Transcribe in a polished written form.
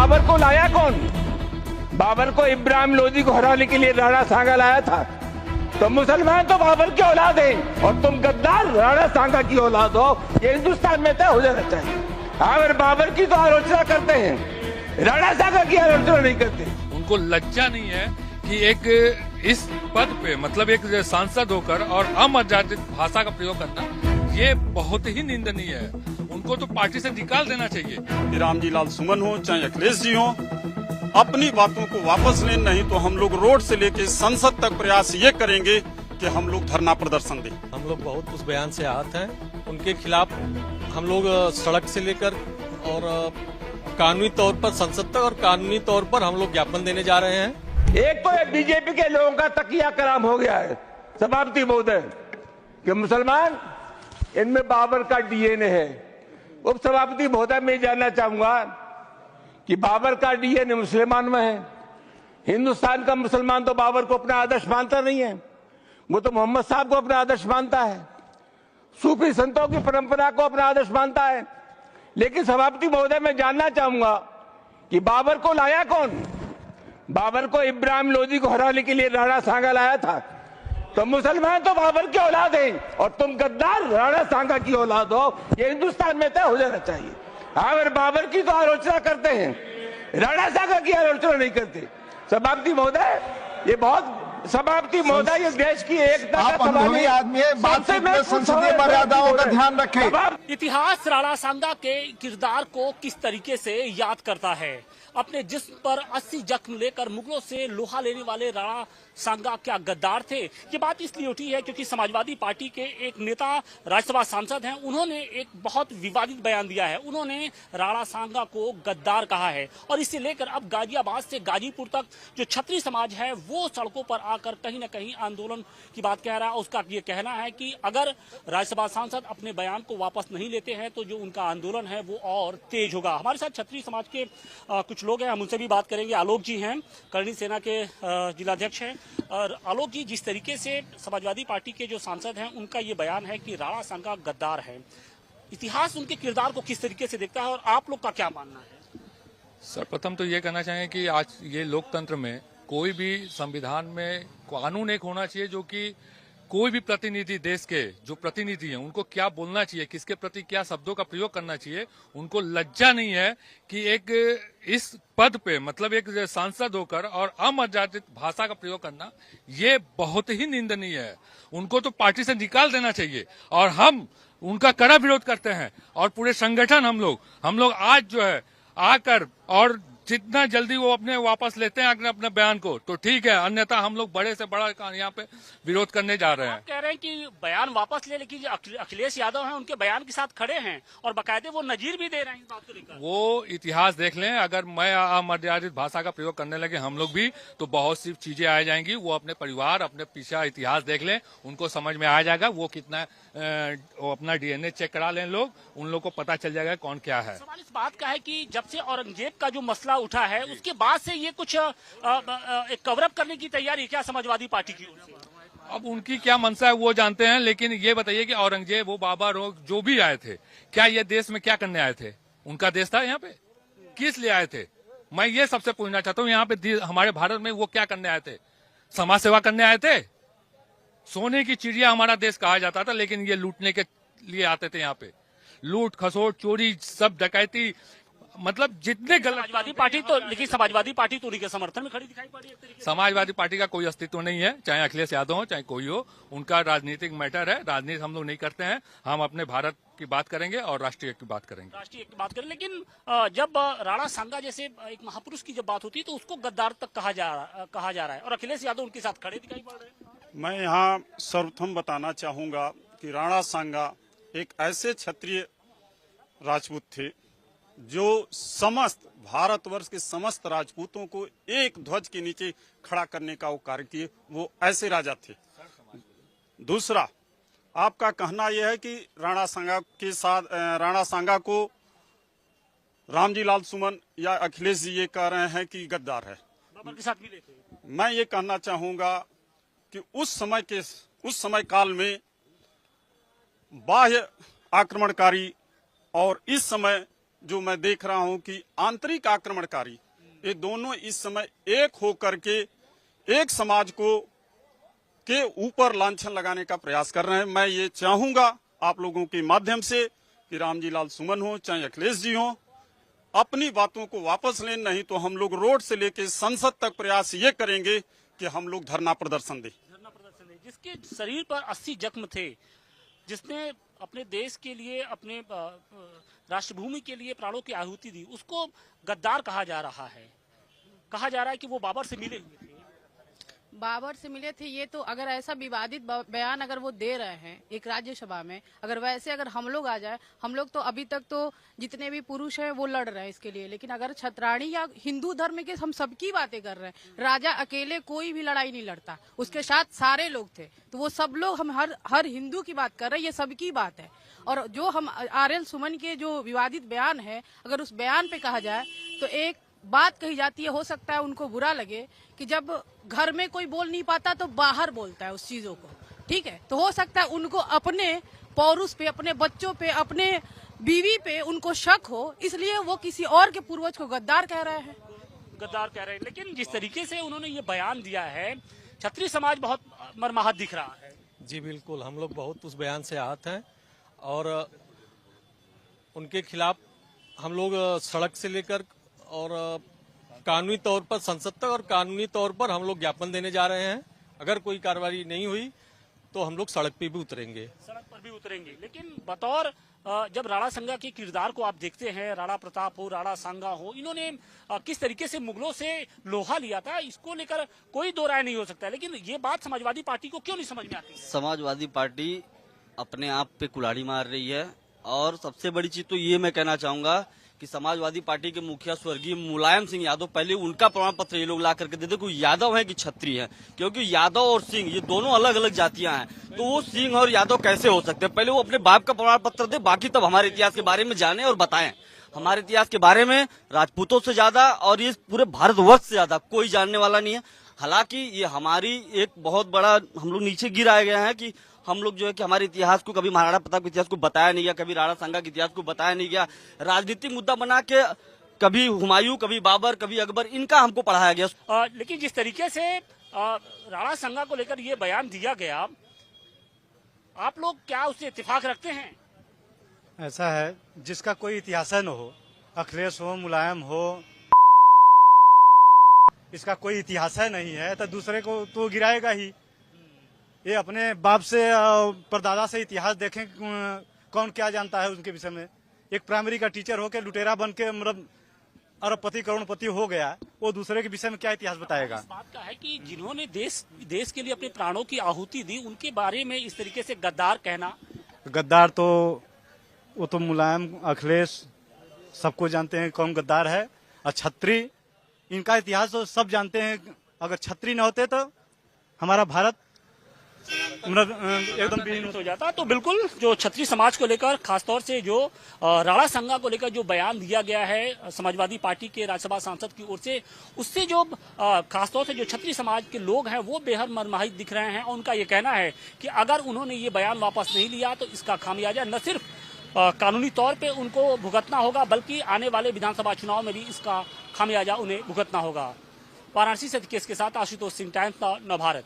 बाबर को लाया कौन? बाबर को इब्राहिम लोदी को हराने के लिए राणा सांगा लाया था। तो मुसलमान तो बाबर की औलाद है और तुम गद्दार राणा सांगा की औलाद हो, ये हिंदुस्तान में तय हो जाना चाहिए। अगर बाबर की तो आलोचना करते हैं, राणा सांगा की आलोचना नहीं करते। उनको लज्जा नहीं है कि एक इस पद पे मतलब एक सांसद होकर और अमर्यादित भाषा का प्रयोग करना ये बहुत ही निंदनीय है। उनको तो पार्टी से निकाल देना चाहिए। रामजी लाल सुमन हो चाहे अखिलेश जी हो, अपनी बातों को वापस लें, नहीं तो हम लोग रोड से लेके संसद तक प्रयास ये करेंगे कि हम लोग धरना प्रदर्शन दें। हम लोग बहुत उस बयान से आहत हैं। उनके खिलाफ हम लोग सड़क से लेकर और कानूनी तौर पर संसद तक और कानूनी तौर पर हम लोग ज्ञापन देने जा रहे हैं। एक तो बीजेपी के लोगों का तकिया कलाम हो गया है सभापति महोदय कि मुसलमान इनमें बाबर का डीएनए है। उप सभापति महोदय मैं जानना चाहूंगा कि बाबर का डीएनए मुसलमान में है। हिंदुस्तान का मुसलमान तो बाबर को अपना आदर्श मानता नहीं है, वो तो मोहम्मद साहब को अपना आदर्श मानता है, सूफी संतों की परंपरा को अपना आदर्श मानता है। लेकिन सभापति महोदय मैं जानना चाहूंगा कि बाबर को लाया कौन? बाबर को इब्राहिम लोदी को हराने के लिए राणा सांगा लाया था। तो मुसलमान तो बाबर की औलाद है और तुम गद्दार राणा सांगा की औलाद हो, ये हिंदुस्तान में तय हो जाना चाहिए। अगर बाबर की तो आलोचना करते हैं, राणा सांगा की आलोचना नहीं करते। सभापति महोदय ये बहुत सभापति महोदय ये देश की एकता आप अनुभवी आदमी है, बातचीत में संसदीय मर्यादाओं का ध्यान रखें। इतिहास राणा सांगा के किरदार को किस तरीके से याद करता है। अपने जिस्म पर 80 जख्म लेकर मुगलों से लोहा लेने वाले राणा सांगा क्या गद्दार थे? ये बात इसलिए उठी है क्योंकि समाजवादी पार्टी के एक नेता राज्यसभा सांसद हैं, उन्होंने एक बहुत विवादित बयान दिया है। उन्होंने राणा सांगा को गद्दार कहा है और इसे लेकर अब गाजियाबाद से गाजीपुर तक जो क्षत्रिय समाज है वो सड़कों पर आकर कहीं न कहीं आंदोलन की बात कह रहा है। उसका ये कहना है कि अगर राज्यसभा सांसद अपने बयान को वापस नहीं लेते हैं तो जो उनका आंदोलन है वो और तेज होगा। हमारे साथ क्षत्रिय समाज के कुछ लोग हैं, हम उनसे भी बात करेंगे। आलोक जी हैं, करणी सेना के जिलाध्यक्ष हैं। और आलोक जी, जिस तरीके से समाजवादी पार्टी के जो सांसद हैं उनका ये बयान है कि राणा सांगा गद्दार है, इतिहास उनके किरदार को किस तरीके से देखता है और आप लोग का क्या मानना है? सर्वप्रथम तो ये कहना चाहेंगे कि आज ये लोकतंत्र में कोई भी संविधान में कानून एक होना चाहिए जो कि कोई भी प्रतिनिधि, देश के जो प्रतिनिधि हैं उनको क्या बोलना चाहिए, किसके प्रति क्या शब्दों का प्रयोग करना चाहिए। उनको लज्जा नहीं है कि एक इस पद पे मतलब एक सांसद होकर और अमर्यादित भाषा का प्रयोग करना ये बहुत ही निंदनीय है। उनको तो पार्टी से निकाल देना चाहिए और हम उनका कड़ा विरोध करते हैं। और पूरे संगठन हम लोग आज जो है आकर और जितना जल्दी वो अपने वापस लेते हैं अपने बयान को तो ठीक है, अन्यथा हम लोग बड़े से बड़ा यहाँ पे विरोध करने जा रहे हैं। आप कह रहे हैं कि बयान वापस ले, लेकिन जो अखिलेश यादव हैं उनके बयान के साथ खड़े हैं और बाकायदे वो नजीर भी दे रहे हैं इस बात को लेकर। वो इतिहास देख लें, अगर मैं अमर्यादित भाषा का प्रयोग करने लगे हम लोग भी तो बहुत सी चीजें आ जाएंगी। वो अपने परिवार, अपने पीछे इतिहास देख लें, उनको समझ में आ जाएगा। वो कितना वो अपना डीएनए चेक करा लें लोग, उन लोग को पता चल जाएगा कौन क्या है। सवाल इस बात का है कि जब से औरंगजेब का जो मसला उठा है उसके बाद से ये कुछ एक कवरअप करने की तैयारी क्या समाजवादी पार्टी की ओर से? अब उनकी क्या मंशा है वो जानते हैं, लेकिन ये बताइए कि औरंगजेब, वो बाबर हो, जो भी आए थे, क्या ये देश में क्या करने आए थे? उनका देश था यहाँ पे, किस लिए आए थे? मैं ये सबसे पूछना चाहता हूँ, यहाँ पे हमारे भारत में वो क्या करने आए थे? समाज सेवा करने आए थे? सोने की चिड़िया हमारा देश कहा जाता था, लेकिन ये लूटने के लिए आते थे। यहाँ पे लूट खसोट, चोरी, सब डकैती, मतलब जितने गलत। समाजवादी पार्टी तो, लेकिन समाजवादी पार्टी तो उन्हीं के समर्थन में खड़ी दिखाई पड़ी है। समाजवादी पार्टी का कोई अस्तित्व नहीं है, चाहे अखिलेश यादव हो चाहे कोई हो। उनका राजनीतिक मैटर है, राजनीति हम लोग नहीं करते हैं। हम अपने भारत की बात करेंगे और राष्ट्रीय की बात करेंगे। राष्ट्रीय की बात करें, लेकिन जब राणा सांगा जैसे एक महापुरुष की जब बात होती है तो उसको गद्दार तक कहा जा रहा है और अखिलेश यादव उनके साथ खड़े दिखाई पड़ रहे हैं। मैं यहाँ सर्वप्रथम बताना चाहूंगा कि राणा सांगा एक ऐसे क्षत्रिय राजपूत थे जो समस्त भारतवर्ष के समस्त राजपूतों को एक ध्वज के नीचे खड़ा करने का वो कार्य किए। वो ऐसे राजा थे। दूसरा, आपका कहना यह है कि राणा सांगा को रामजी लाल सुमन या अखिलेश जी ये कह रहे हैं कि गद्दार है। बाबर के साथ मिले थे। मैं ये कहना चाहूंगा कि उस समय काल में बाह्य आक्रमणकारी और इस समय जो मैं देख रहा हूं कि आंतरिक आक्रमणकारी ये दोनों इस समय एक होकर के एक समाज को के ऊपर लांछन लगाने का प्रयास कर रहे हैं। मैं ये चाहूंगा आप लोगों के माध्यम से कि रामजी लाल सुमन हो चाहे अखिलेश जी हो, अपनी बातों को वापस लें, नहीं तो हम लोग रोड से लेके संसद तक प्रयास ये करेंगे कि हम लोग धरना प्रदर्शन दें। जिसके शरीर पर 80 जख्म थे, जिसने अपने देश के लिए, अपने राष्ट्रभूमि के लिए प्राणों की आहुति दी, उसको गद्दार कहा जा रहा है। कहा जा रहा है कि वो बाबर से मिले हुए थे। बाबर से मिले थे, ये तो अगर ऐसा विवादित बयान अगर वो दे रहे हैं एक राज्यसभा में, अगर वैसे अगर हम लोग आ जाए, हम लोग तो अभी तक तो जितने भी पुरुष हैं वो लड़ रहे हैं इसके लिए, लेकिन अगर छत्राणी या हिंदू धर्म के हम सबकी बातें कर रहे हैं, राजा अकेले कोई भी लड़ाई नहीं लड़ता, उसके साथ सारे लोग थे, तो वो सब लोग, हम हर हिंदू की बात कर रहे हैं, ये सबकी बात है। और जो हम RL सुमन के जो विवादित बयान है, अगर उस बयान पे कहा जाए तो एक बात कही जाती है, हो सकता है उनको बुरा लगे कि जब घर में कोई बोल नहीं पाता तो बाहर बोलता है उस चीजों को, ठीक है, तो हो सकता है उनको अपने पौरुष पे, अपने बच्चों पे, अपने बीवी पे उनको शक हो, इसलिए वो किसी और के पूर्वज को गद्दार कह रहे हैं। गद्दार कह रहे हैं, लेकिन जिस तरीके से उन्होंने ये बयान दिया है, क्षत्रिय समाज बहुत मर्माहत दिख रहा है। जी बिल्कुल, हम लोग बहुत उस बयान से आहत हैं और उनके खिलाफ हम लोग सड़क से लेकर और कानूनी तौर पर संसद तक और कानूनी तौर पर हम लोग ज्ञापन देने जा रहे हैं। अगर कोई कार्रवाई नहीं हुई तो हम लोग सड़क पे भी उतरेंगे। सड़क पर भी उतरेंगे, लेकिन बतौर जब राणा संगा के किरदार को आप देखते हैं, राणा प्रताप हो, राणा सांगा हो, इन्होंने किस तरीके से मुगलों से लोहा लिया था, इसको लेकर कोई दो राय नहीं हो सकता। लेकिन ये बात समाजवादी पार्टी को क्यों नहीं समझ में आती? समाजवादी पार्टी अपने आप पे कुल्हाड़ी मार रही है, और सबसे बड़ी चीज तो ये मैं कहना चाहूंगा कि समाजवादी पार्टी के मुखिया स्वर्गीय मुलायम सिंह यादव, पहले उनका प्रमाण पत्र ये लोग ला करके देते कोई यादव है कि छत्री है, क्योंकि यादव और सिंह ये दोनों अलग अलग जातियां हैं, तो वो सिंह और यादव कैसे हो सकते हैं? पहले वो अपने बाप का प्रमाण पत्र दे, बाकी तब हमारे इतिहास के बारे में जाने और बताएं। हमारे इतिहास के बारे में राजपूतों से ज्यादा और ये पूरे भारतवर्ष से ज्यादा कोई जानने वाला नहीं है। हालांकि ये हमारी एक बहुत बड़ा, हम लोग नीचे गिर आए गए हैं कि हम लोग जो है कि हमारे इतिहास को, कभी महाराणा प्रताप के इतिहास को बताया नहीं गया, कभी राणा सांगा के इतिहास को बताया नहीं गया, राजनीतिक मुद्दा बना के कभी हुमायूं, कभी बाबर, कभी अकबर, इनका हमको पढ़ाया गया। लेकिन जिस तरीके से राणा संगा को लेकर ये बयान दिया गया, आप लोग क्या उससे इत्तेफाक रखते हैं? ऐसा है, जिसका कोई इतिहास न हो, अखिलेश हो, मुलायम हो, इसका कोई इतिहास नहीं है, तो दूसरे को तो गिराएगा ही। ये अपने बाप से परदादा से इतिहास देखें, कौन क्या जानता है उनके विषय में। एक प्राइमरी का टीचर होकर लुटेरा बन के मतलब अरबपति करोड़पति हो गया, वो दूसरे के विषय में क्या इतिहास बताएगा? इस बात का है कि जिन्होंने देश के लिए अपने प्राणों की आहुति दी, उनके बारे में इस तरीके से गद्दार कहना। गद्दार तो वो तो मुलायम, अखिलेश सबको जानते हैं कौन गद्दार है, और छत्री, इनका इतिहास तो सब जानते हैं। अगर छत्री न होते तो हमारा भारत एकदम विहीन हो जाता। तो बिल्कुल जो क्षत्रिय समाज को लेकर, खासतौर से जो राणा संगा को लेकर जो बयान दिया गया है समाजवादी पार्टी के राज्यसभा सांसद की ओर से, उससे जो खासतौर से जो क्षत्रिय समाज के लोग हैं वो बेहद मर्माहित दिख रहे हैं। और उनका ये कहना है कि अगर उन्होंने ये बयान वापस नहीं लिया तो इसका खामियाजा न सिर्फ कानूनी तौर पे उनको भुगतना होगा, बल्कि आने वाले विधानसभा चुनाव में भी इसका खामियाजा उन्हें भुगतना होगा। वाराणसी से केस के साथ आशुतोष सिंह, टाइम्स नव भारत।